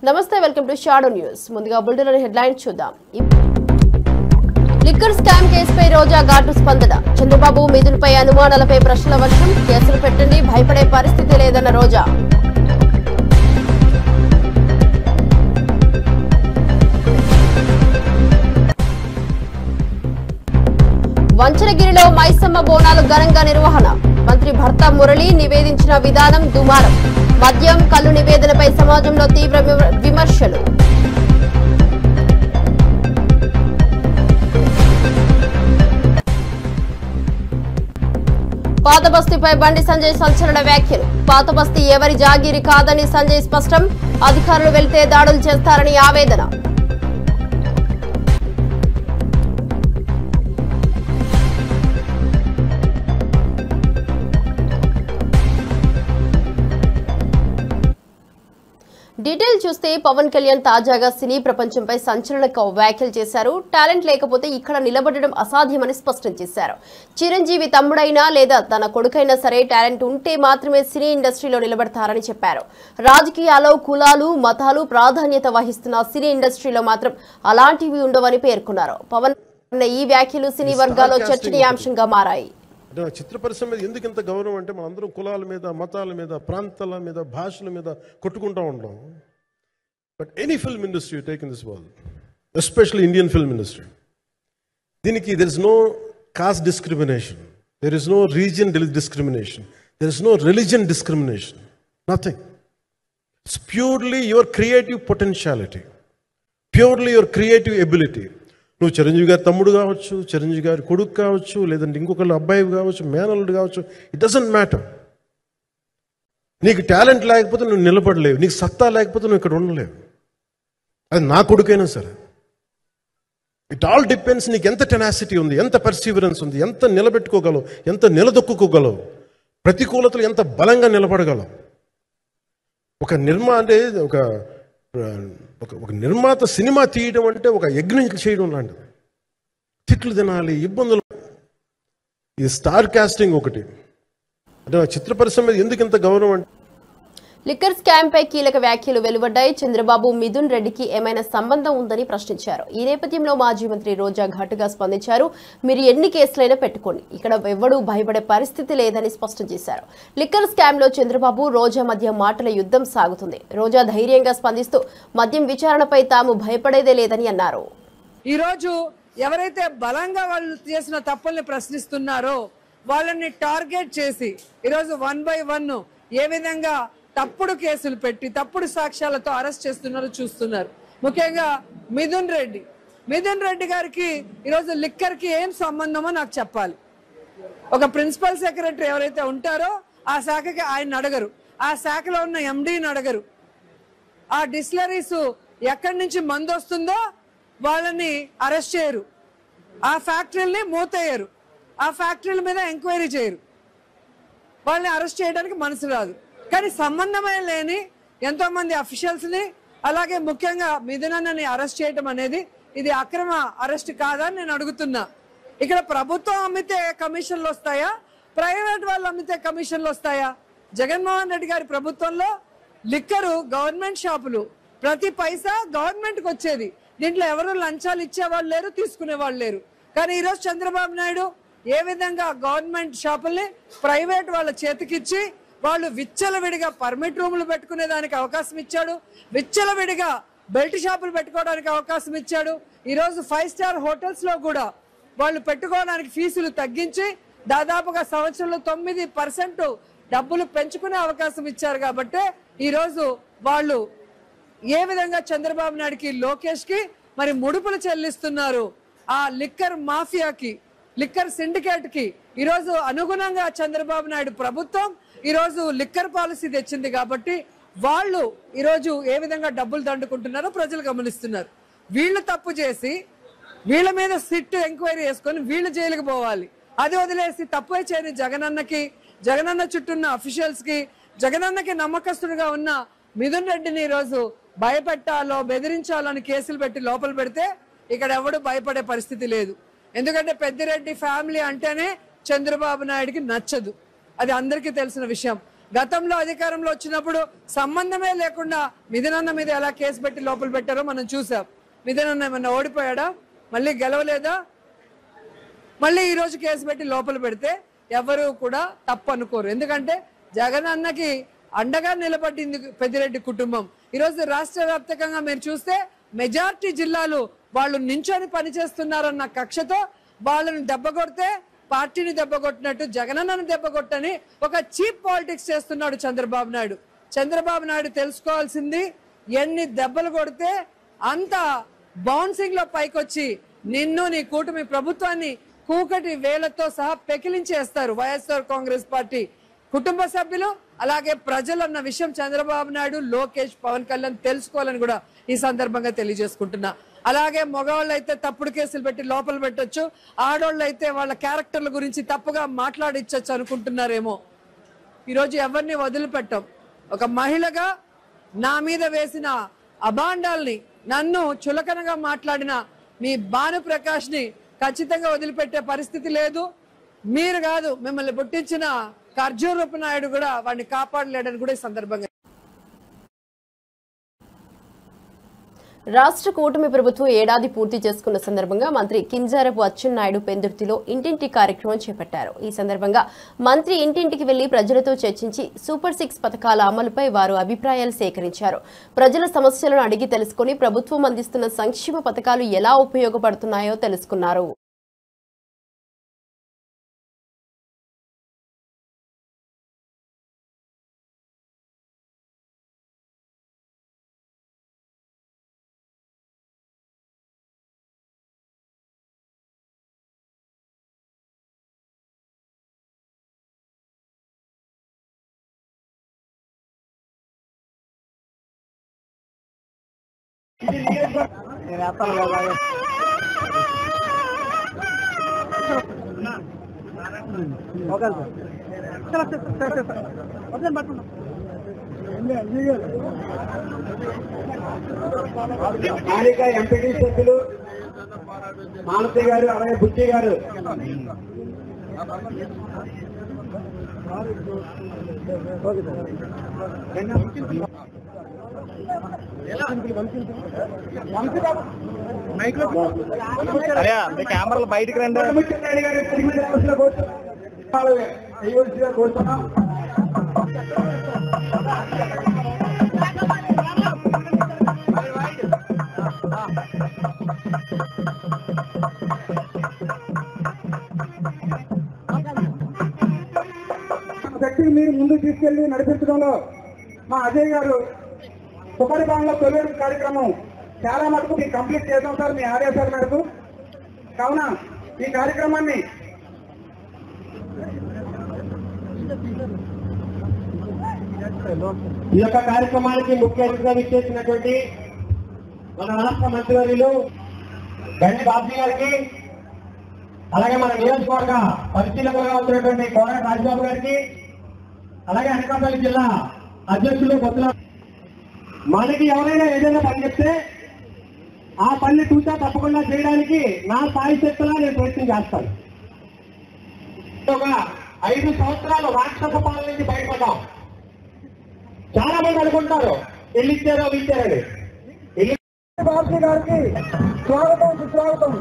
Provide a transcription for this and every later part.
నమస్తే welcome to shadow news. ముందుగా bulletin headlines చూద్దాం. లిక్కర్ స్కామ్ కేసుపై రోజా ఘాటు స్పందన. చంద్రబాబు మిథున్పై అనుమానాలపై ప్రశ్నల వర్షం. కేసులు పెట్టండి, భయపడే పరిస్థితి లేదన్న రోజా. వంచనగిరిలో మైసమ్మ బోనాలు ఘనంగా నిర్వహణ. మంత్రి భర్త మురళి నివేదించిన విధానం దుమారం. మద్యం కల్లు నివేదనపై సమాజంలో తీవ్ర విమర్శలు. పాత బస్తీపై బండి సంజయ్ సంచలన వ్యాఖ్యలు. పాత బస్తీ ఎవరి జాగీరి కాదని సంజయ్ స్పష్టం. అధికారులు వెళ్తే దాడులు చేస్తారని ఆవేదన. డీటెయిల్ చూస్తే పవన్ కళ్యాణ్ తాజాగా సినీ ప్రపంచంపై సంచలన వ్యాఖ్యలు చేశారు. టాలెంట్ లేకపోతే ఇక్కడ నిలబడడం అసాధ్యమని స్పష్టం చేశారు. చిరంజీవి తమ్ముడైనా లేదా తన కొడుకైనా సరే టాలెంట్ ఉంటే మాత్రమే సినీ ఇండస్ట్రీలో నిలబడతారని చెప్పారు. రాజకీయాల్లో కులాలు మతాలు ప్రాధాన్యత వహిస్తున్న సినీ ఇండస్ట్రీలో మాత్రం అలాంటివి ఉండవని పేర్కొన్నారు. పవన్ ఈ వ్యాఖ్యలు సినీ వర్గాల్లో చర్చనీయాంశంగా మారాయి. చిత్ర పరిశ్రమ మీద ఎందుకు ఇంత గౌరవం అంటే మనందరం కులాల మీద మతాల మీద ప్రాంతాల మీద భాషల మీద కొట్టుకుంటూ ఉంటాం. But any film industry take in this world, especially Indian film industry, దీనికి there is no caste discrimination, there is no region discrimination, there is no religion discrimination, nothing. It's purely your creative potentiality, purely your creative ability. నువ్వు చిరంజీవి గారి తమ్ముడు కావచ్చు, చిరంజీవి గారి కొడుకు కావచ్చు, లేదంటే ఇంకొకళ్ళు అబ్బాయి కావచ్చు, మేనల్లుడు కావచ్చు, ఇట్ డజంట్ మ్యాటర్. నీకు టాలెంట్ లేకపోతే నువ్వు నిలబడలేవు, నీకు సత్తా లేకపోతే నువ్వు ఇక్కడ ఉండలేవు. అది నా కొడుకైనా సరే. ఇట్ ఆల్ డిపెండ్స్ నీకు ఎంత టెనాసిటీ ఉంది, ఎంత పర్సీవరెన్స్ ఉంది, ఎంత నిలబెట్టుకోగలవు, ఎంత నిలదొక్కుకోగలవు, ప్రతికూలతలు ఎంత బలంగా నిలబడగలవు. ఒక నిర్మాత సినిమా తీయడం అంటే ఒక యజ్ఞం చేయడం లాంటిది. తిట్లు తినాలి, ఇబ్బందులు. ఈ స్టార్ కాస్టింగ్ ఒకటి అంటే చిత్ర పరిశ్రమ మీద ఎందుకు ఇంత గౌరవం అంటే. లిక్కర్ స్కామ్ పై కీలక వ్యాఖ్యలు వెలువడ్డాయి. చంద్రబాబు మిథున్ రెడ్డికి ఏమైనా సంబంధం ఉందని ప్రశ్నించారు. ఈ నేపథ్యంలో మాజీ మంత్రి రోజా ఘాటుగా స్పందించారు. మీరు ఎన్ని కేసులైనా పెట్టుకోండి, ఇక్కడ ఎవ్వడూ భయపడే పరిస్థితి లేదని స్పష్టం చేశారు. లిక్కర్ స్కామ్ లో చంద్రబాబు రోజా మధ్య మాటల యుద్ధం సాగుతుంది. రోజా ధైర్యంగా స్పందిస్తూ మద్యం విచారణపై తాము భయపడేదే లేదని అన్నారు. ఈ రోజు ఎవరైతే బలంగా వాళ్ళు చేసిన తప్పుల్ని ప్రశ్నిస్తున్నారో వాళ్ళని టార్గెట్ చేసి ఈరోజు 1 by 1 ఏ విధంగా తప్పుడు కేసులు పెట్టి తప్పుడు సాక్ష్యాలతో అరెస్ట్ చేస్తున్నారో చూస్తున్నారు. ముఖ్యంగా మిథున్ రెడ్డి గారికి ఈరోజు లిక్కర్ కి ఏం సంబంధమో నాకు చెప్పాలి. ఒక ప్రిన్సిపల్ సెక్రటరీ ఎవరైతే ఉంటారో ఆ శాఖకి ఆయన అడగరు, ఆ శాఖలో ఉన్న ఎండీని అడగరు. ఆ డిస్టిలరీస్ ఎక్కడి నుంచి మందు వస్తుందో వాళ్ళని అరెస్ట్ చేయరు, ఆ ఫ్యాక్టరీలని మూతేయరు, ఆ ఫ్యాక్టరీల మీద ఎంక్వైరీ చేయరు, వాళ్ళని అరెస్ట్ చేయడానికి మనసు రాదు. కానీ సంబంధమే లేని ఎంతో మంది అఫీషియల్స్ ని అలాగే ముఖ్యంగా మిథునన్నని అరెస్ట్ చేయడం అనేది ఇది అక్రమ అరెస్ట్ కాదా అని నేను అడుగుతున్నా. ఇక్కడ ప్రభుత్వం అమ్మితే కమిషన్లు వస్తాయా, ప్రైవేట్ వాళ్ళు అమ్మితే కమిషన్లు వస్తాయా? జగన్మోహన్ రెడ్డి గారి ప్రభుత్వంలో లిక్కరు గవర్నమెంట్ షాపులు, ప్రతి పైసా గవర్నమెంట్ కి వచ్చేది. దీంట్లో ఎవరు లంచాలు ఇచ్చేవాళ్ళు లేరు, తీసుకునేవాళ్ళు లేరు. కానీ ఈరోజు చంద్రబాబు నాయుడు ఏ విధంగా గవర్నమెంట్ షాపుల్ని ప్రైవేట్ వాళ్ళ చేతికిచ్చి వాళ్ళు విచ్చలవిడిగా పర్మిట్ రూములు పెట్టుకునే దానికి అవకాశం ఇచ్చాడు, విచ్చలవిడిగా బెల్ట్ షాపులు పెట్టుకోవడానికి అవకాశం ఇచ్చాడు. ఈరోజు 5 స్టార్ హోటల్స్ లో కూడా వాళ్ళు పెట్టుకోవడానికి ఫీజులు తగ్గించి దాదాపుగా సంవత్సరంలో 9% డబ్బులు పెంచుకునే అవకాశం ఇచ్చారు. కాబట్టి ఈరోజు వాళ్ళు ఏ విధంగా చంద్రబాబు నాయుడుకి లోకేష్ కి మరి ముడుపులు చెల్లిస్తున్నారు. ఆ లిక్కర్ మాఫియాకి, లిక్కర్ సిండికేట్ కి ఈరోజు అనుగుణంగా చంద్రబాబు నాయుడు ప్రభుత్వం ఈరోజు లిక్కర్ పాలసీ తెచ్చింది. కాబట్టి వాళ్ళు ఈరోజు ఏ విధంగా డబ్బులు దండుకుంటున్నారో ప్రజలు గమనిస్తున్నారు. వీళ్ళు తప్పు చేసి వీళ్ళ మీద సిట్ ఎంక్వైరీ చేసుకొని వీళ్ళు జైలుకి పోవాలి. అది వదిలేసి తప్పే చేయని జగనన్న చుట్టూ ఉన్న అఫీషియల్స్ కి, జగనన్నకి నమ్మకస్తుడుగా ఉన్న మిథున్ రెడ్డిని ఈరోజు భయపెట్టాలో బెదిరించాలో అని కేసులు పెట్టి లోపల పెడితే ఇక్కడ ఎవడు భయపడే పరిస్థితి లేదు. ఎందుకంటే పెద్దిరెడ్డి ఫ్యామిలీ అంటేనే చంద్రబాబు నాయుడుకి నచ్చదు, అది అందరికీ తెలిసిన విషయం. గతంలో అధికారంలో వచ్చినప్పుడు సంబంధమే లేకుండా మిథునన్న మీద ఎలా కేసు పెట్టి లోపల పెట్టారో మనం చూసాం. మిథునన్న ఏమన్నా ఓడిపోయాడా? మళ్ళీ గెలవలేదా? మళ్ళీ ఈ రోజు కేసు పెట్టి లోపల పెడితే ఎవరు కూడా తప్పు అనుకోరు. ఎందుకంటే జగన్ అన్నకి అండగా నిలబడింది పెద్దిరెడ్డి కుటుంబం. ఈరోజు రాష్ట్ర వ్యాప్తంగా మీరు చూస్తే మెజారిటీ జిల్లాలు వాళ్ళు నించొని పనిచేస్తున్నారన్న కక్షతో వాళ్ళని దెబ్బ కొడితే పార్టీని దెబ్బ కొట్టినట్టు జగనన్నను దెబ్బ కొట్టని ఒక చీప్ పాలిటిక్స్ చేస్తున్నాడు చంద్రబాబు నాయుడు. చంద్రబాబు నాయుడు తెలుసుకోవాల్సింది, ఎన్ని దెబ్బలు కొడితే అంత బౌన్సింగ్ లో పైకొచ్చి నిన్ను నీ కూటమి ప్రభుత్వాన్ని కూకటి వేలతో సహా పెకిలించేస్తారు వైఎస్ఆర్ కాంగ్రెస్ పార్టీ కుటుంబ సభ్యులు, అలాగే ప్రజలు అన్న విషయం చంద్రబాబు నాయుడు, లోకేష్, పవన్ కళ్యాణ్ తెలుసుకోవాలని కూడా ఈ సందర్భంగా తెలియజేసుకుంటున్నా. అలాగే మగవాళ్ళు అయితే తప్పుడు కేసులు పెట్టి లోపల పెట్టొచ్చు, ఆడవాళ్ళు అయితే వాళ్ళ క్యారెక్టర్ల గురించి తప్పుగా మాట్లాడిచ్చచ్చు అనుకుంటున్నారేమో. ఈరోజు ఎవరిని వదిలిపెట్టాం. ఒక మహిళగా నా మీద వేసిన అభాండాల్ని, నన్ను చులకనగా మాట్లాడిన మీ భానుప్రకాష్ ని ఖచ్చితంగా వదిలిపెట్టే పరిస్థితి లేదు. మీరు కాదు, మిమ్మల్ని పుట్టించిన ఖర్జూరపు నాయుడు కూడా వాడిని కాపాడలేడని కూడా ఈ సందర్భంగా. రాష్ట్ర కూటమి ప్రభుత్వం ఏడాది పూర్తి చేసుకున్న సందర్భంగా మంత్రి కింజారపు అచ్చెన్నాయుడు పెందుర్తిలో ఇంటింటి కార్యక్రమం చేపట్టారు. ఈ సందర్భంగా మంత్రి ఇంటింటికి వెళ్లి ప్రజలతో చర్చించి సూపర్ 6 పథకాల అమలుపై వారు అభిప్రాయాలు సేకరించారు. ప్రజల సమస్యలను అడిగి తెలుసుకుని ప్రభుత్వం అందిస్తున్న సంక్షేమ పథకాలు ఎలా ఉపయోగపడుతున్నాయో తెలుసుకున్నారు. ఎంపీటీ సభ్యులు మానసి గారు, అలాగే బుచ్చి గారు కెమెరాలు బయటికి రండి. శక్తిని మీరు ముందుకు తీసుకెళ్లి నడిపించడంలో మా అజయ్ గారు సుపరి భాగంలో తొలి కార్యక్రమం చాలా మటుకు మీకు కంప్లీట్ చేద్దాం సార్ మీ ఆదేశాల మేరకు. కావున ఈ కార్యక్రమాన్ని ఈ యొక్క కార్యక్రమానికి ముఖ్య అతిథిగా విచ్చేసినటువంటి మన రాష్ట్ర మంత్రివర్యులు గండి బాబీ గారికి, అలాగే మన నియోజకవర్గ పరిశీలకులుగా వచ్చినటువంటి కోర రాజబాబు గారికి, అలాగే అనకాపల్లి జిల్లా అధ్యక్షులు కొత్తల, మనకి ఎవరైనా ఏదైనా పని చెప్తే ఆ పని చూసా తప్పకుండా చేయడానికి నా స్థాయి శక్తులా నేను ప్రయత్నం చేస్తాను. ఒక 5 సంవత్సరాలు రాక్షస పాలన నుంచి బయటపడ్డాం. చాలా మంది అనుకుంటారు వెళ్ళిచ్చారో ఇచ్చారని. బాబు గారికి స్వాగతం, సుస్వాగతం.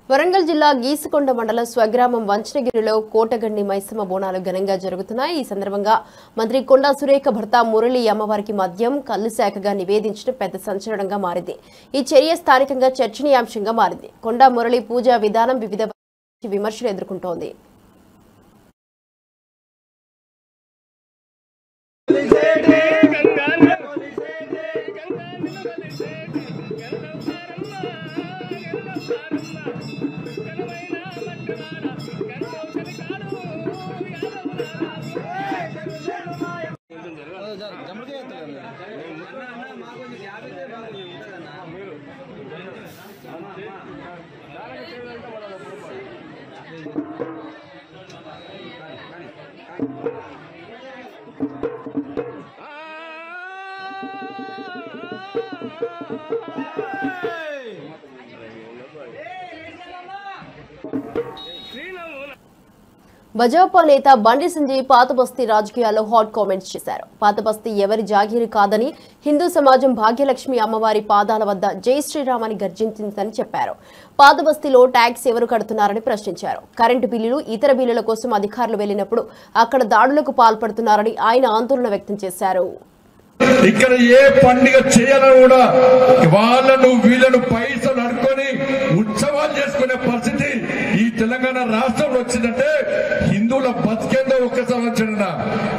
వరంగల్ జిల్లా గీసుకొండ మండలం స్వగ్రామం వంచనగిరిలో కోటగండి మైసమ్మ బోనాలు ఘనంగా జరుగుతున్నాయి. ఈ సందర్భంగా మంత్రి కొండా సురేఖ భర్త మురళి అమ్మవారికి మద్యం కల్లు శాఖగా నివేదించడం పెద్ద సంచలనంగా మారింది. ఈ చర్య స్థానికంగా చర్చనీయాంశంగా మారింది. కొండా మురళి పూజా విధానం వివిధ విమర్శలు ఎదుర్కొంటోంది. భాజపా నేత బండి సంజయ్ పాత బస్తీ రాజకీయాల్లో హాట్ కామెంట్స్ చేశారు. పాత బస్తీ ఎవరి జాగీరు కాదని హిందూ సమాజం భాగ్యలక్ష్మి అమ్మవారి పాదాల వద్ద జై శ్రీరామ్ అని గర్జించిందని చెప్పారు. పాత బస్తీలో ట్యాక్స్ ఎవరు కడుతున్నారని ప్రశ్నించారు. కరెంటు బిల్లులు, ఇతర బిల్లుల కోసం అధికారులు వెళ్లినప్పుడు అక్కడ దాడులకు పాల్పడుతున్నారని ఆయన ఆందోళన వ్యక్తం చేశారు. ఇక్కడ ఏ పండుగ చేయాలని కూడా వాళ్ళను వీళ్ళను పైసలు అడుకొని ఉత్సవాలు చేసుకునే పరిస్థితి ఈ తెలంగాణ రాష్ట్రంలో వచ్చిందంటే హిందువుల బతికేందో ఒక్కసారి వచ్చిన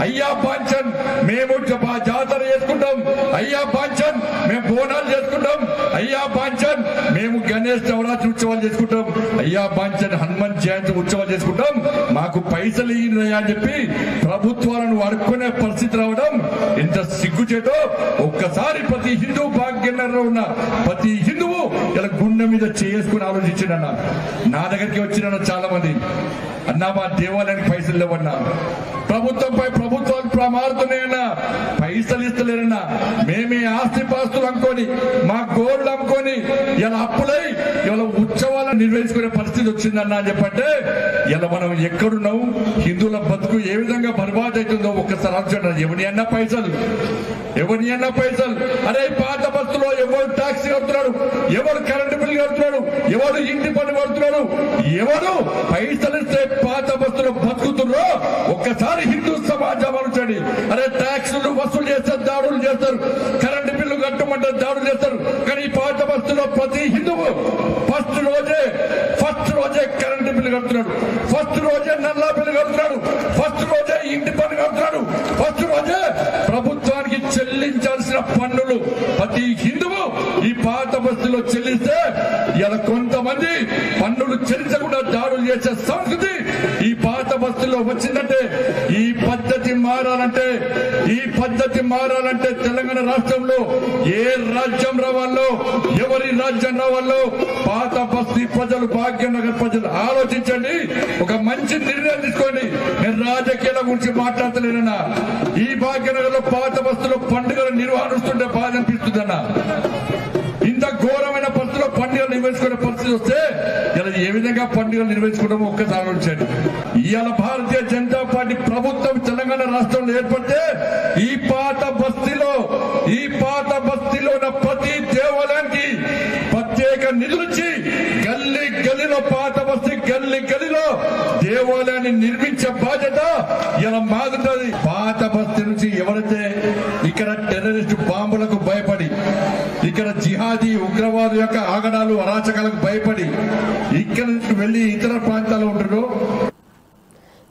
అయ్యా పాంచన్ మేము జాతర చేసుకుంటాం, అయ్యా పాంచన్ మేము బోనాలు చేసుకుంటాం, అయ్యా పాంచన్ మేము గణేష్ నవరాత్రి ఉత్సవాలు చేసుకుంటాం, అయ్యా పాంచన్ హనుమాన్ జయంతి ఉత్సవాలు చేసుకుంటాం, మాకు పైసలు ఇయ్యా అని చెప్పి ప్రభుత్వాలను అడుక్కునే పరిస్థితి రావడం ఎంత సిగ్గుచేటో ఒక్కసారి ప్రతి హిందూ భాగ్యంలో ఉన్న ప్రతి హిందువు ఇలా గుండె మీద చేసుకుని ఆలోచించిండన్న. నా దగ్గరికి వచ్చిన చాలా మంది అన్నా మా దేవాలయానికి పైసలు లేవన్నా, ప్రభుత్వంపై ప్రభుత్వాలు మారుతున్నాయన్నా, పైసలు ఇస్తలేరన్నా, మేమే ఆస్తి పాస్తులు అనుకోని మా గోల్డ్ అమ్ముకొని ఇలా అప్పులై ఇలా ఉత్సవాలను నిర్వహించుకునే పరిస్థితి వచ్చిందన్నా అని చెప్పంటే ఇలా మనం ఎక్కడున్నాం, హిందువుల బతుకు ఏ విధంగా బర్బాద్ అవుతుందో ఒక్కసారి ఆలోచన. ఎవరి అన్నా పైసలు అరే పాత బస్సులో ఎవరు టాక్సీ కడుతున్నాడు, ఎవరు కరెంటు బిల్లు కడుతున్నాడు, ఎవరు ఇంటి పన్ను కడుతున్నాడు, ఎవరు పైసలు ఇస్తే పాత బస్సులో బతుకుతున్నారో ఒక్కసారి హిందూ సమాజం ఆలోచండి. అరే ట్యాక్సులు వసూలు చేస్తారు, దాడులు చేస్తారు, కరెంటు బిల్లు కట్టమంటే దాడులు చేస్తారు, కానీ పాత బస్సులో ప్రతి హిందువు ఫస్ట్ రోజే కరెంటు బిల్లు కడుతున్నాడు, ఫస్ట్ రోజే నల్లా బిల్లు కడుతున్నాడు, ఫస్ట్ రోజే ఇంటి పన్ను కడుతున్నాడు, ఫస్ట్ రోజే ప్రభుత్వానికి చెల్లించాల్సిన పన్నులు ప్రతి హిందువు ఈ పాత బస్సులో చెల్లిస్తే ఇలా కొంతమంది పన్నులు చెల్లించకుండా దాడులు చేసే సంస్కృతి ఈ పాత బస్సులో వచ్చిందంటే ఈ పద్ధతి మారాలంటే తెలంగాణ రాష్ట్రంలో ఏ రాజ్యం రావాలో, ఎవరి రాజ్యం రావాలో పాత బస్తీ ప్రజలు, భాగ్యనగర్ ప్రజలు ఆలోచించండి. ఒక మంచి నిర్ణయం తీసుకోండి. నేను రాజకీయాల గురించి మాట్లాడతలేనన్నా, ఈ భాగ్యనగర్ లో పాత బస్సులో పండుగలు నిర్వహిస్తుంటే బాధ అనిపిస్తుందన్నా. ఇంత ఘోరమైన పరిస్థితిలో పండుగలు నిర్వహించుకునే పరిస్థితి వస్తే ఇలా ఏ విధంగా పండుగలు నిర్వహించుకోవడం ఒక్కసారి ఆలోచించండి. ఇవాళ భారతీయ జనతా పార్టీ ప్రభుత్వం తెలంగాణ రాష్ట్రంలో ఏర్పడితే ఈ పాత బస్తీలో ఉన్న ప్రతి దేవాలయానికి ప్రత్యేక నిధులిచ్చి గల్లీలో పాత బస్తీ గల్లీలో దేవాలయాన్ని నిర్మించే బాధ్యత ఇలా మాగుంటుంది. పాత బస్తీ నుంచి ఎవరైతే ఇక్కడ టెర్రరిస్టు బాంబులకు భయపడి, ఇక్కడ జిహాదీ ఉగ్రవాదు యొక్క ఆగడాలు అరాచకాలకు భయపడి ఇక్కడ నుంచి వెళ్లి ఇతర ప్రాంతాల్లో ఉంటున్నారు.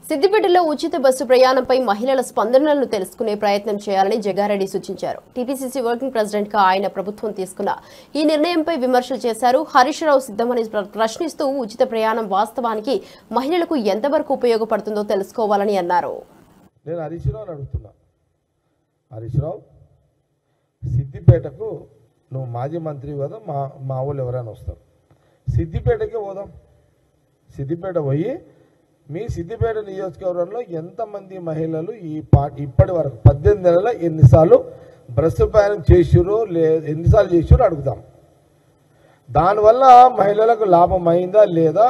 సిద్దిపేటలో ఉచిత బస్సు ప్రయాణంపై మహిళల స్పందనలను తెలుసుకునే ప్రయత్నం చేయాలని జగ్గారెడ్డి సూచించారు. టీపీసీసీ వర్కింగ్ ప్రెసిడెంట్ గా ఆయన ప్రభుత్వం తీసుకున్న ఈ నిర్ణయంపై విమర్శలు చేశారు. హరీష్ రావు సిద్ధమని ప్రశ్నిస్తూ ఉచిత ప్రయాణం వాస్తవానికి మహిళలకు ఎంతవరకు ఉపయోగపడుతుందో తెలుసుకోవాలని అన్నారు. నేను హరీష్ రావుని అడుగుతున్నా, హరీష్ రావు సిద్దిపేటకు నువ్వు మాజీ మంత్రి కదా, మా వాళ్ళు ఎవరైనా వస్తారు, సిద్దిపేటకే పోదాం. సిద్దిపేట పోయి మీ సిద్దిపేట నియోజకవర్గంలో ఎంతమంది మహిళలు ఇప్పటి వరకు 18 నెలల ఎన్నిసార్లు బస్సు ప్రయాణం చేసిరో ఎన్నిసార్లు చేసిరో అడుగుదాం. దానివల్ల మహిళలకు లాభం అయిందా లేదా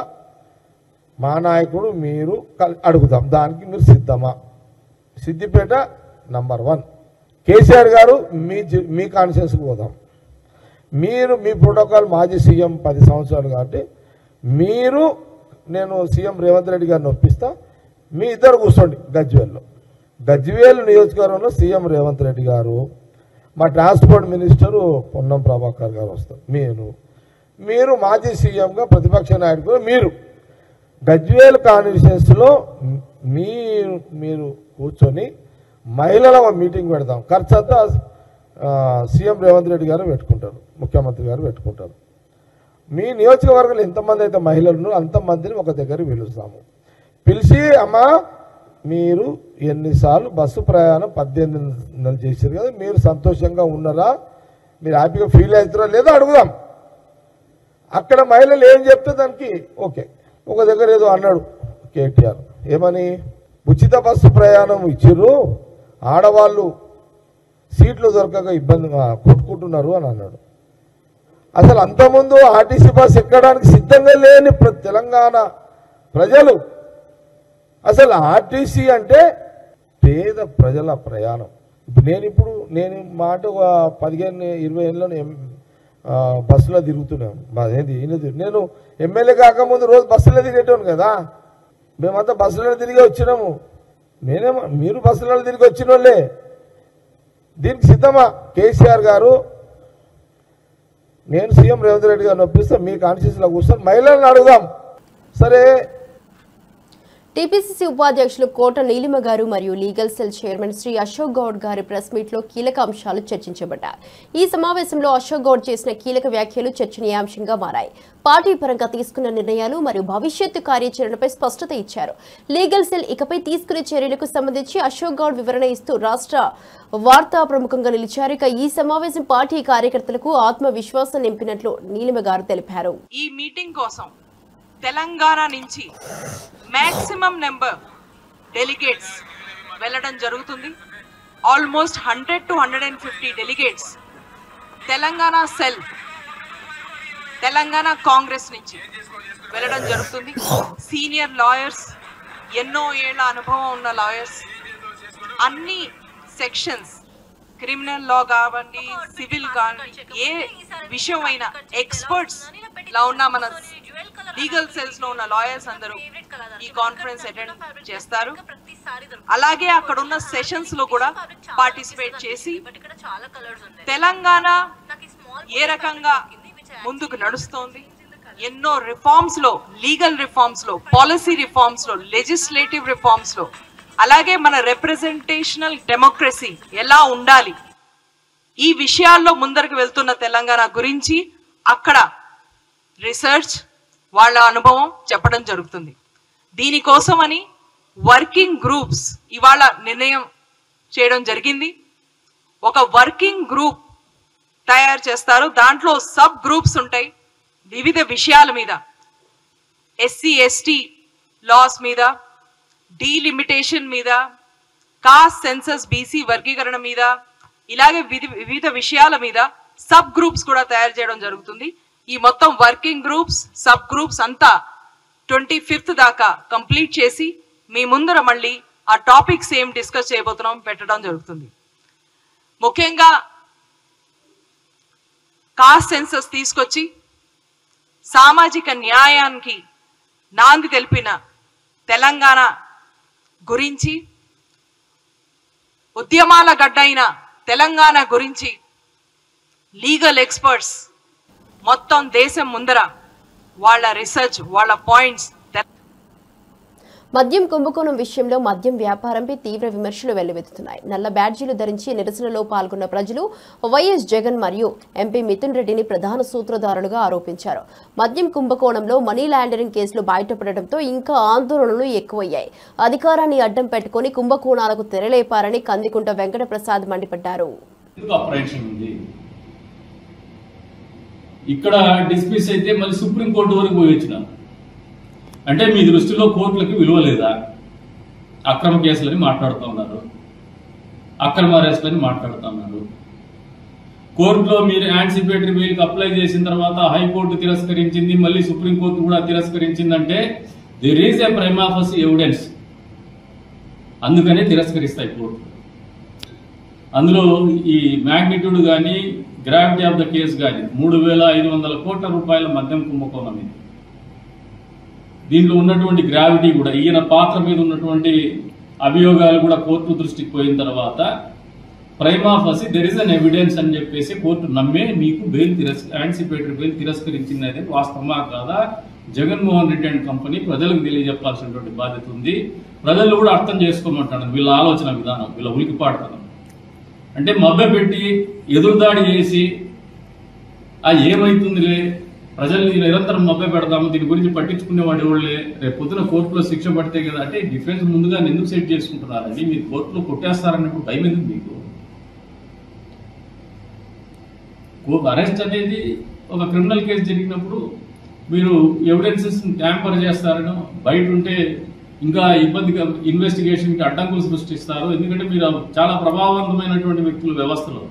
మా నాయకుడు మీరు అడుగుదాం. దానికి మీరు సిద్ధమా? సిద్దిపేట నంబర్ 1. కేసీఆర్ గారు మీ కాన్ఫరెన్స్కి పోదాం. మీరు మీ ప్రోటోకాల్ మాజీ సీఎం 10 సంవత్సరాలు కాబట్టి నేను సీఎం రేవంత్ రెడ్డి గారిని ఒప్పిస్తా, మీ ఇద్దరు కూర్చోండి గజ్వేల్ నియోజకవర్గంలో సీఎం రేవంత్ రెడ్డి గారు, మా ట్రాన్స్పోర్ట్ మినిస్టరు పొన్నం ప్రభాకర్ గారు వస్తారు, మీరు మాజీ సీఎంగా ప్రతిపక్ష నాయకుడు, మీరు గజ్వేల్ కాన్స్టిట్యుయెన్సీలో మీరు కూర్చొని మహిళల మీటింగ్ పెడదాం. ఖర్చు అంతా సీఎం రేవంత్ రెడ్డి గారు పెట్టుకుంటారు, ముఖ్యమంత్రి గారు పెట్టుకుంటారు. మీ నియోజకవర్గంలో ఎంతమంది అయితే మహిళలు అంతమందిని ఒక దగ్గర పిలుస్తాము. పిలిచి అమ్మా మీరు ఎన్నిసార్లు బస్సు ప్రయాణం 18 నెలలు చేశారు కదా, మీరు సంతోషంగా ఉన్నారా, మీరు హ్యాపీగా ఫీల్ అవుతారా లేదా అడుగుదాం. అక్కడ మహిళలు ఏం చెప్తే దానికి ఓకే. ఒక దగ్గర ఏదో అన్నాడు కేటీఆర్, ఏమని ఉచిత బస్సు ప్రయాణం ఇచ్చిర్రు, ఆడవాళ్ళు సీట్లు దొరకక ఇబ్బందిగా కొట్టుకుంటున్నారు అని అన్నాడు. అసలు అంతకుముందు ఆర్టీసీ బస్ ఎక్కడానికి సిద్ధంగా లేని తెలంగాణ ప్రజలు అసలు ఆర్టీసీ అంటే పేద ప్రజల ప్రయాణం. ఇప్పుడు నేను మాట 15-20 ఏళ్ళలో బస్సులో తిరుగుతున్నాను. నేను ఎమ్మెల్యే కాకముందు రోజు బస్సులో తిరిగేటోను కదా. మేమంతా బస్సులో తిరిగి వచ్చినాము. మీరు బస్సులలో తిరిగి వచ్చిన వాళ్ళే. దీనికి సిద్ధమా కేసీఆర్ గారు? నేను సీఎం రేవంత్ రెడ్డి గారిని ఒప్పిస్తే మీ కాన్స్టిట్యూన్సీలో కూర్చొని మహిళలను అడుగుదాం. సరే, టీపీసీసీ ఉపాధ్యక్షులు కోట నీలిమ గారు మరియు legal cell chairman Shri Ashok Goud గారి ప్రెస్ మీట్ లో కీలక అంశాలు చర్చించబడ్డాయి. ఈ సమావేశంలో అశోక్ గౌడ్ చేసిన కీలక వ్యాఖ్యలు చర్చనీయాంశంగా మారాయి. పార్టీ పరంగా తీసుకున్న నిర్ణయాలు మరియు భవిష్యత్తు కార్యాచరణపై స్పష్టత ఇచ్చారు. లీగల్ సెల్ ఇకపై తీసుకునే చర్యలకు సంబంధించి అశోక్ గౌడ్ వివరణ ఇస్తూ రాష్ట్ర వార్తా ప్రముఖంగా నిలిచారు. ఇక ఈ సమావేశం పార్టీ కార్యకర్తలకు ఆత్మవిశ్వాసం నింపినట్లు నీలిమ గారు తెలిపారు. ఈ మీటింగ్ కోసం తెలంగాణ నుంచి మాక్సిమం నెంబర్ డెలిగేట్స్ వెళ్ళడం జరుగుతుంది. Almost 100 to 150 delegates Telangana cell, Telangana Congress నుంచి వెళ్ళడం జరుగుతుంది. సీనియర్ లాయర్స్, ఎన్నో ఏళ్ల అనుభవం ఉన్న లాయర్స్, అన్ని సెక్షన్స్, క్రిమినల్ లా కావండి, సివిల్ కావండి, ఏ విషయమైనా ఎక్స్పర్ట్స్ లా ఉన్న మన లీగల్ సెల్స్ లో ఉన్న లాయర్స్ అందరూ ఈ కాన్ఫరెన్స్ అటెండ్ చేస్తారు. అలాగే అక్కడ ఉన్న సెషన్స్ లో కూడా పార్టిసిపేట్ చేసి తెలంగాణ ఏ రకంగా ముందుకు నడుస్తోంది, ఎన్నో రిఫార్మ్స్ లో, లీగల్ రిఫార్మ్స్ లో, పాలసీ రిఫార్మ్స్ లో, లెజిస్లేటివ్ రిఫార్మ్స్ లో, అలాగే మన రిప్రజెంటేషనల్ డెమోక్రసీ ఎలా ఉండాలి, ఈ విషయాల్లో ముందరకు వెళ్తున్న తెలంగాణ గురించి అక్కడ రీసెర్చ్, వాళ్ళ అనుభవం చెప్పడం జరుగుతుంది. దీనికోసమని వర్కింగ్ గ్రూప్స్ ఇవాళ నిర్ణయం చేయడం జరిగింది. ఒక వర్కింగ్ గ్రూప్ తయారు చేస్తారు. దాంట్లో సబ్ గ్రూప్స్ ఉంటాయి వివిధ విషయాల మీద, ఎస్సీ ఎస్టీ లాస్ మీద, డీలిమిటేషన్ మీద, కాస్ట్ సెన్సస్ బీసీ వర్గీకరణ మీద, ఇలాగే వివిధ విషయాల మీద సబ్ గ్రూప్స్ కూడా తయారు చేయడం జరుగుతుంది. ఈ మొత్తం వర్కింగ్ గ్రూప్స్, సబ్ గ్రూప్స్ అంతా 25th దాకా కంప్లీట్ చేసి మీ ముందర మళ్ళీ ఆ టాపిక్స్ ఏం డిస్కస్ చేయబోతున్నాం పెట్టడం జరుగుతుంది. ముఖ్యంగా కాస్ట్ సెన్సస్ తీసుకొచ్చి సామాజిక న్యాయానికి నాంది తెలిపిన తెలంగాణ గురించి, ఉద్యమాల గడ్డైన తెలంగాణ గురించి లీగల్ ఎక్స్పర్ట్స్ మొత్తం దేశం ముందర వాళ్ళ రీసెర్చ్, వాళ్ళ పాయింట్స్. మద్యం కుంభకోణం విషయంలో మద్యం వ్యాపారంపై తీవ్ర విమర్శలు వెల్లువెత్తుతున్నాయి. నల్ల బ్యాడ్జీలు ధరించి నిరసనలో పాల్గొన్న ప్రజలు వైఎస్ జగన్ మరియు ఎంపీ మిథున్ రెడ్డిని ప్రధాన సూత్రధారులుగా ఆరోపించారు. మద్యం కుంభకోణంలో మనీ లాండరింగ్ కేసులు బయటపడడంతో ఇంకా ఆందోళనలు ఎక్కువయ్యాయి. అధికారాన్ని అడ్డం పెట్టుకుని కుంభకోణాలకు తెరలేపారని కందికుంట వెంకట ప్రసాద్ మండిపడ్డారు. ఇక్కడ డిస్మిస్ అయితే మళ్ళీ సుప్రీంకోర్టు వరకు పోయి వచ్చినాం అంటే మీ దృష్టిలో కోర్టులకు విలువ లేదా? అక్రమ కేసులని మాట్లాడుతూ ఉన్నారు, అక్రమ అరెస్టులని మాట్లాడుతూ ఉన్నారు. కోర్టులో మీరు యాంటిసిపేటరీ బెయిల్కి అప్లై చేసిన తర్వాత హైకోర్టు తిరస్కరించింది, మళ్ళీ సుప్రీంకోర్టు కూడా తిరస్కరించిందంటే there is a prima facie evidence. అందుకనే తిరస్కరిస్తాయి కోర్టు. అందులో ఈ మ్యాగ్నిట్యూడ్ కానీ గ్రావిటీ ఆఫ్ ద కేసు కానీ 3,500 కోట్ల రూపాయల మద్యం కుంభకోణం ఇది. దీంట్లో ఉన్నటువంటి గ్రావిటీ కూడా, ఈయన పాత్ర మీద ఉన్నటువంటి అభియోగాలు కూడా కోర్టు దృష్టికి పోయిన తర్వాత prima facie there is an evidence అని చెప్పేసి కోర్టు నమ్మే మీకు బెయిల్ యాంటిసిపేటరీ బెయిల్ తిరస్కరించింది అనేది వాస్తవమా కాదా? జగన్మోహన్ రెడ్డి అండ్ కంపెనీ ప్రజలకు తెలియజెప్పాల్సినటువంటి బాధ్యత ఉంది. ప్రజలు కూడా అర్థం చేసుకోమంటాను వీళ్ళ ఆలోచన విధానం, వీళ్ళ ఉలికిపాడుతనం. అంటే మభ్య పెట్టి ఎదురుదాడి చేసి ఏమైతుందిలే, ప్రజల్ని నిరంతరం మభ్య పెడతాము, దీని గురించి పట్టించుకునేవాడు ఎవరులే, రేపు పొద్దున కోర్టులో శిక్ష పడితే కదా అంటే డిఫెన్స్ ముందుగా ఎందుకు సెట్ చేసుకుంటున్నారండి? మీరు కోర్టులో కొట్టేస్తారన్నప్పుడు భయం ఎందుకు మీకు? అరెస్ట్ అనేది ఒక క్రిమినల్ కేసు జరిగినప్పుడు మీరు ఎవిడెన్సెస్ ట్యాంపర్ చేస్తారని, బయట ఉంటే ఇంకా ఇబ్బందిగా ఇన్వెస్టిగేషన్కి అడ్డంకులు సృష్టిస్తారు. ఎందుకంటే మీరు చాలా ప్రభావవంతమైనటువంటి వ్యక్తులు వ్యవస్థలో.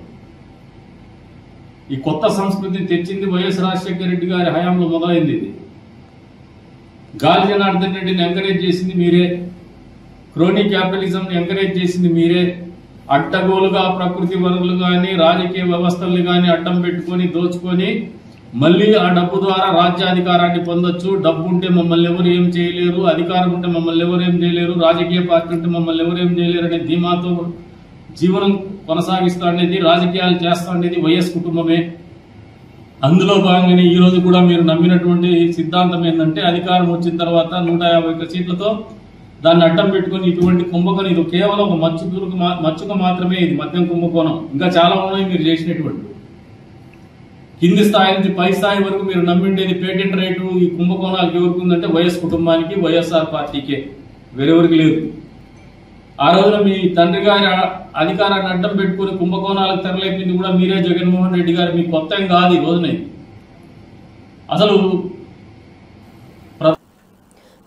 ఈ కొత్త సంస్కృతిని తెచ్చింది వైఎస్ రాజశేఖర రెడ్డి గారి హయాంలో మొదలైంది. ఇది గాలి జనార్దన్ రెడ్డిని ఎంకరేజ్ చేసింది మీరే. క్రోనీ క్యాపిటలిజం ఎంకరేజ్ చేసింది మీరే. అడ్డగోలుగా ప్రకృతి వనరులు కానీ రాజకీయ వ్యవస్థల్ని కానీ అడ్డం పెట్టుకొని దోచుకొని మళ్ళీ ఆ డబ్బు ద్వారా రాజ్యాధికారాన్ని పొందొచ్చు. డబ్బు ఉంటే మమ్మల్ని ఎవరు ఏం చేయలేరు, అధికారం ఉంటే మమ్మల్ని ఎవరు ఏం చేయలేరు, రాజకీయ పార్టీ ఉంటే మమ్మల్ని ఎవరు ఏం చేయలేరు అనే ధీమాతో జీవనం కొనసాగిస్తా అనేది, రాజకీయాలు చేస్తా అనేది వైఎస్ కుటుంబమే. అందులో భాగంగానే ఈ రోజు కూడా మీరు నమ్మినటువంటి సిద్ధాంతం ఏంటంటే అధికారం వచ్చిన తర్వాత 151 సీట్లతో దాన్ని అడ్డం పెట్టుకుని ఇటువంటి కుంభకోణం, ఇది కేవలం ఒక మచ్చుక మాత్రమే, ఇది మద్యం కుంభకోణం. ఇంకా చాలా ఉన్నాయి మీరు చేసినటువంటి. కింది స్థాయి నుంచి పై స్థాయి వరకు మీరు నమ్మిండేది పేటెంట్ రైటు ఈ కుంభకోణాలకు ఎవరికి ఉందంటే వైఎస్ కుటుంబానికి, వైఎస్ఆర్ పార్టీకే, వేరెవరికి లేదు. ఆ రోజున మీ తండ్రి గారి అధికారాన్ని అడ్డం పెట్టుకుని కుంభకోణాలకు తెరలేపింది కూడా మీరే, జగన్మోహన్ రెడ్డి గారు. మీకు కొత్త ఏం కాదు ఈ రోజున. అసలు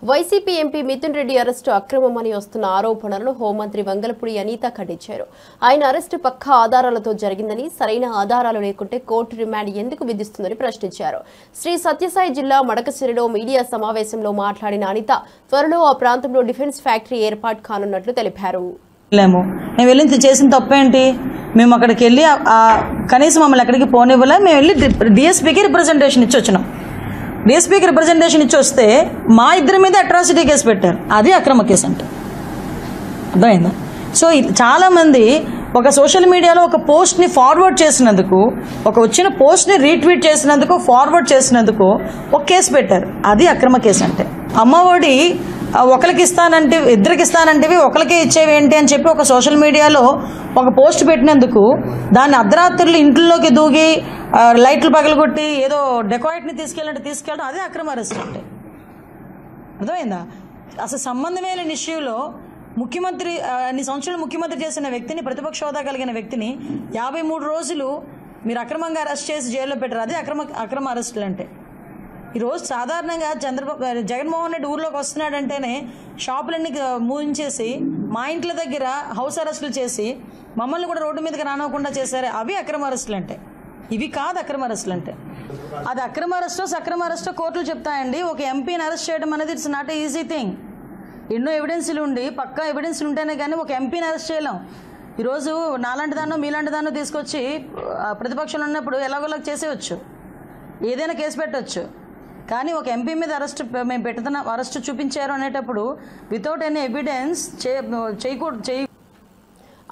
వైసీపీ ఎంపీ మిథున్ రెడ్డి అరెస్టు అక్రమమని వస్తున్న ఆరోపణలను హోంమంత్రి వంగలపూడి అనిత ఖండించారు. ఆయన అరెస్టు పక్కా ఆధారాలతో జరిగిందని, సరైన ఆధారాలు లేకుంటే కోర్టు రిమాండ్ ఎందుకు విధిస్తుందని ప్రశ్నించారు. శ్రీ సత్యసాయి జిల్లా మడకశిరిలో మీడియా సమావేశంలో మాట్లాడిన అనిత త్వరలో ఆ ప్రాంతంలో డిఫెన్స్ ఫ్యాక్టరీ ఏర్పాటు కానున్నట్లు తెలిపారు. మేము వెళ్ళి చేసిన తప్పేంటి? మేము అక్కడికి వెళ్ళి కనీసం మమ్మల్ని ఎక్కడికి పోనివ్వలే. మేము వెళ్ళి డిఎస్పీకి రిప్రజెంటేషన్ ఇచ్చి వచ్చినాం. డిఎస్పీకి రిప్రజెంటేషన్ ఇచ్చి వస్తే మా ఇద్దరి మీద అట్రాసిటీ కేసు పెట్టారు. అది అక్రమ కేసు అంటే అర్థమైందా? సో చాలామంది ఒక సోషల్ మీడియాలో ఒక పోస్ట్ని ఫార్వర్డ్ చేసినందుకు, ఒక వచ్చిన పోస్ట్ని రీట్వీట్ చేసినందుకు, ఫార్వర్డ్ చేసినందుకు ఒక కేసు పెట్టారు. అది అక్రమ కేసు అంటే. అమ్మఒడి ఒకరికి ఇస్తానంటే, ఇద్దరికి ఇస్తానంటేవి ఒకరికే ఇచ్చేవి ఏంటి అని చెప్పి ఒక సోషల్ మీడియాలో ఒక పోస్ట్ పెట్టినందుకు దాన్ని అర్ధరాత్రులు ఇంట్లోకి దూగి లైట్లు పగలగొట్టి ఏదో డెకాయిట్ని తీసుకెళ్ళడం అదే అక్రమ అరెస్ట్ అంటే. అర్థమైందా? అసలు సంబంధమే లేని ఇష్యూలో ముఖ్యమంత్రి, అన్ని సంవత్సరాలు ముఖ్యమంత్రి చేసిన వ్యక్తిని, ప్రతిపక్ష హోదా కలిగిన వ్యక్తిని 53 రోజులు మీరు అక్రమంగా అరెస్ట్ చేసి జైల్లో పెట్టారు. అదే అక్రమ అరెస్టులు అంటే. ఈరోజు సాధారణంగా జగన్మోహన్ రెడ్డి ఊర్లోకి వస్తున్నాడంటేనే షాపులన్నీ మూయించేసి మా ఇంట్ల దగ్గర హౌస్ అరెస్టులు చేసి మమ్మల్ని కూడా రోడ్డు మీదకి రానివ్వకుండా చేశారు. అవి అక్రమ అరెస్టులు అంటే. ఇవి కాదు అక్రమ అరెస్టులు అంటే. అది అక్రమ అరెస్టో సక్రమ అరెస్టో కోర్టులు చెప్తాయండి. ఒక ఎంపీని అరెస్ట్ చేయడం అనేది it's not a easy thing. ఎన్నో ఎవిడెన్స్లు ఉండి, పక్కా ఎవిడెన్స్లు ఉంటేనే కానీ ఒక ఎంపీని అరెస్ట్ చేయలేం. ఈరోజు నాలాంటి దాన్నో మీలాంటి దాన్నో తీసుకొచ్చి ప్రతిపక్షంలో ఉన్నప్పుడు ఎలాగోలాగా చేసేయచ్చు, ఏదైనా కేసు పెట్టవచ్చు. కానీ ఒక ఎంపీ మీద మేము పెడుతున్న అరెస్ట్ చూపించారు అనేటప్పుడు వితౌట్ ఎనీ ఎవిడెన్స్ చేయకూడదు.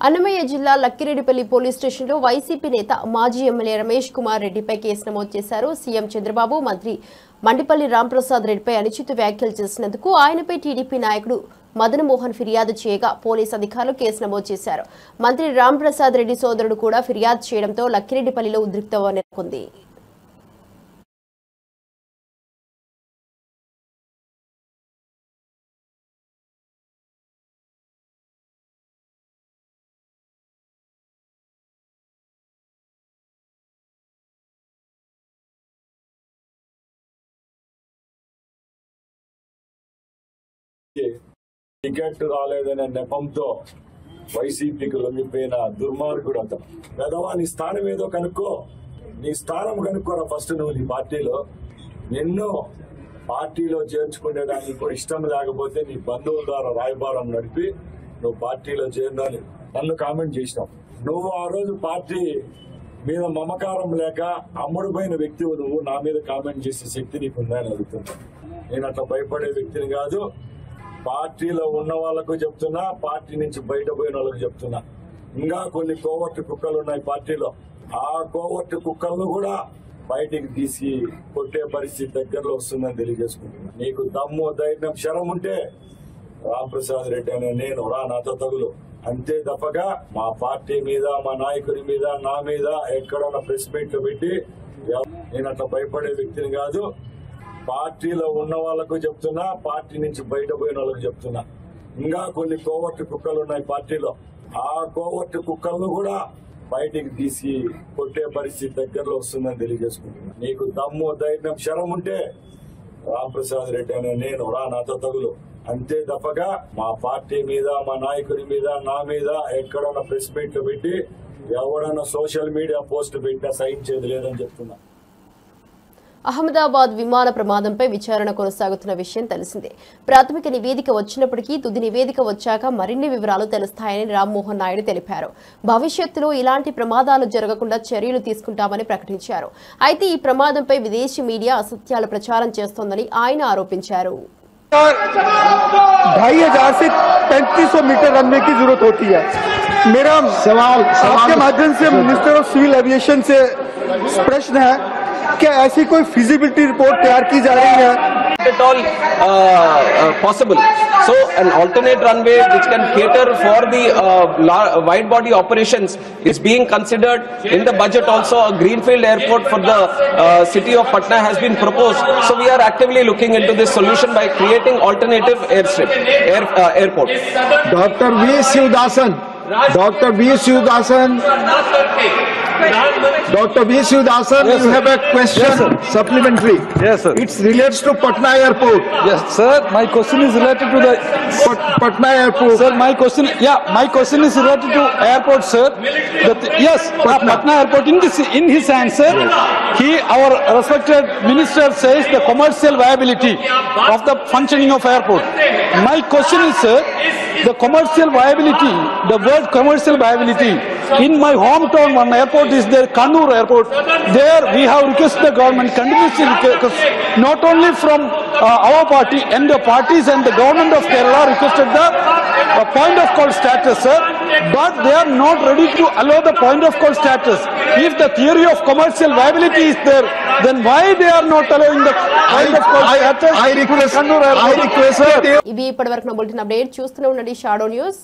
అన్నమయ్య జిల్లా లక్కిరెడ్డిపల్లి పోలీస్ స్టేషన్లో వైసీపీ నేత మాజీ ఎమ్మెల్యే రమేష్ కుమార్ రెడ్డిపై కేసు నమోదు చేశారు. సీఎం చంద్రబాబు, మంత్రి మండిపల్లి రాంప్రసాద్ రెడ్డిపై అనుచిత వ్యాఖ్యలు చేసినందుకు ఆయనపై టీడీపీ నాయకుడు మదన్ మోహన్ ఫిర్యాదు చేయగా పోలీసు అధికారులు కేసు నమోదు చేశారు. మంత్రి రాంప్రసాద్ రెడ్డి సోదరుడు కూడా ఫిర్యాదు చేయడంతో లక్కిరెడ్డిపల్లిలో ఉద్రిక్తత నెలకొంది. టికెట్ రాలేదనే నెపంతో వైసీపీకి లొంగిపోయిన దుర్మార్గుడు అతను. పెదవా నీ స్థానం ఏదో కనుక్కో, నీ స్థానం కనుక్కోరా ఫస్ట్. నువ్వు నీ పార్టీలో నిన్ను పార్టీలో చేర్చుకునేదానికి కూడా ఇష్టం లేకపోతే నీ బంధువుల ద్వారా రాయబారం నడిపి నువ్వు పార్టీలో చేరిందని నన్ను కామెంట్ చేసినావు. నువ్వు ఆ రోజు పార్టీ మీద మమకారం లేక అమ్ముడుపోయిన వ్యక్తివి నువ్వు నా మీద కామెంట్ చేసే శక్తి నీకుందా అని అడుగుతున్నా. నేను అట్లా భయపడే వ్యక్తిని కాదు. పార్టీలో ఉన్న వాళ్ళకు చెప్తున్నా, పార్టీ నుంచి బయట పోయిన వాళ్ళకు చెప్తున్నా. ఇంకా కొన్ని కోవర్టు కుక్కలు ఉన్నాయి పార్టీలో. ఆ కోవర్టు కుక్కలను కూడా బయటికి తీసి కొట్టే పరిస్థితి దగ్గరలో వస్తుందని తెలియజేసుకుంటున్నా. నీకు దమ్ము, ధైర్యం, శరం ఉంటే రాంప్రసాద్ రెడ్డి అనే నేను రా, నాతో తగులు. అంతే తప్పగా మా పార్టీ మీద, మా నాయకుడి మీద, నా మీద ఎక్కడన్నా ప్రెస్ మీట్లు పెట్టి నేను అట్లా భయపడే వ్యక్తిని కాదు. పార్టీలో ఉన్న వాళ్ళకు చెప్తున్నా, పార్టీ నుంచి బయట పోయిన వాళ్ళకు చెప్తున్నా. ఇంకా కొన్ని కోవర్టు కుక్కలు ఉన్నాయి పార్టీలో. ఆ కోవర్టు కుక్కలను కూడా బయటికి తీసి కొట్టే పరిస్థితి దగ్గరలో వస్తుందని తెలియజేసుకుంటున్నా. నీకు దమ్ము, ధైర్యం, శరం ఉంటే రాంప్రసాద్ రెడ్డి అనే నేను రా, నాతో తగులు. అంతే తప్పగా మా పార్టీ మీద, మా నాయకుడి మీద, నా మీద ఎక్కడన్నా ప్రెస్ మీట్లు పెట్టి ఎవడన్నా సోషల్ మీడియా పోస్ట్ పెట్టినా సహించేది లేదని చెప్తున్నా. అహ్మదాబాద్ విమాన ప్రమాదంపై విచారణ కొనసాగుతున్న విషయం తెలిసిందే. ప్రాథమిక నివేదిక వచ్చినప్పటికీ తుది నివేదిక వచ్చాక మరిన్ని వివరాలు తెలుస్తాయని రామ్మోహన్ నాయుడు తెలిపారు. భవిష్యత్తులో ఇలాంటి ప్రమాదాలు జరగకుండా చర్యలు తీసుకుంటామని ప్రకటించారు. అయితే ఈ ప్రమాదంపై విదేశీ మీడియా అసత్యాలు ప్రచారం చేస్తోందని ఆయన ఆరోపించారు. 2500 से 3500 मीटर रनवे की जरूरत होती है. मेरा सवाल आपके माध्यम से मिनिस्टर ऑफ सिविल एविएशन से प्रश्न है क्या ऐसी कोई फिजिबिलिटी रिपोर्ट तैयार की जा रही है? At all possible. So an alternate runway which can cater for the wide body operations is being considered in the budget. Also a greenfield airport for the city of Patna has been proposed. So we are actively looking into this solution by creating alternative airport. Dr. V. Sivdasan. Dr. V. Sivdasan. Dr. V. Sivdasan, yes, you have a question, yes, supplementary. Yes, sir. It relates to Patna Airport. Yes, sir. My question is related to the Patna Airport. Sir, my question is related to airport, sir. Yes, Patna Airport. In his answer, our respected minister says the commercial viability of the functioning of airport. My question is, sir, the commercial viability, the word commercial viability. In my hometown, one airport is there, Kannur Airport. There we have requested the government continuously, not only from our party and the parties and the government of Kerala requested the point of call status, sir, but they are not ready to allow the point of call status. If the theory of commercial viability is there, then why they are not allowing the point of call status? I request, ఇవి ఇప్పటివరకు నా bulletin update చూస్తూనే ఉండండి shadow news.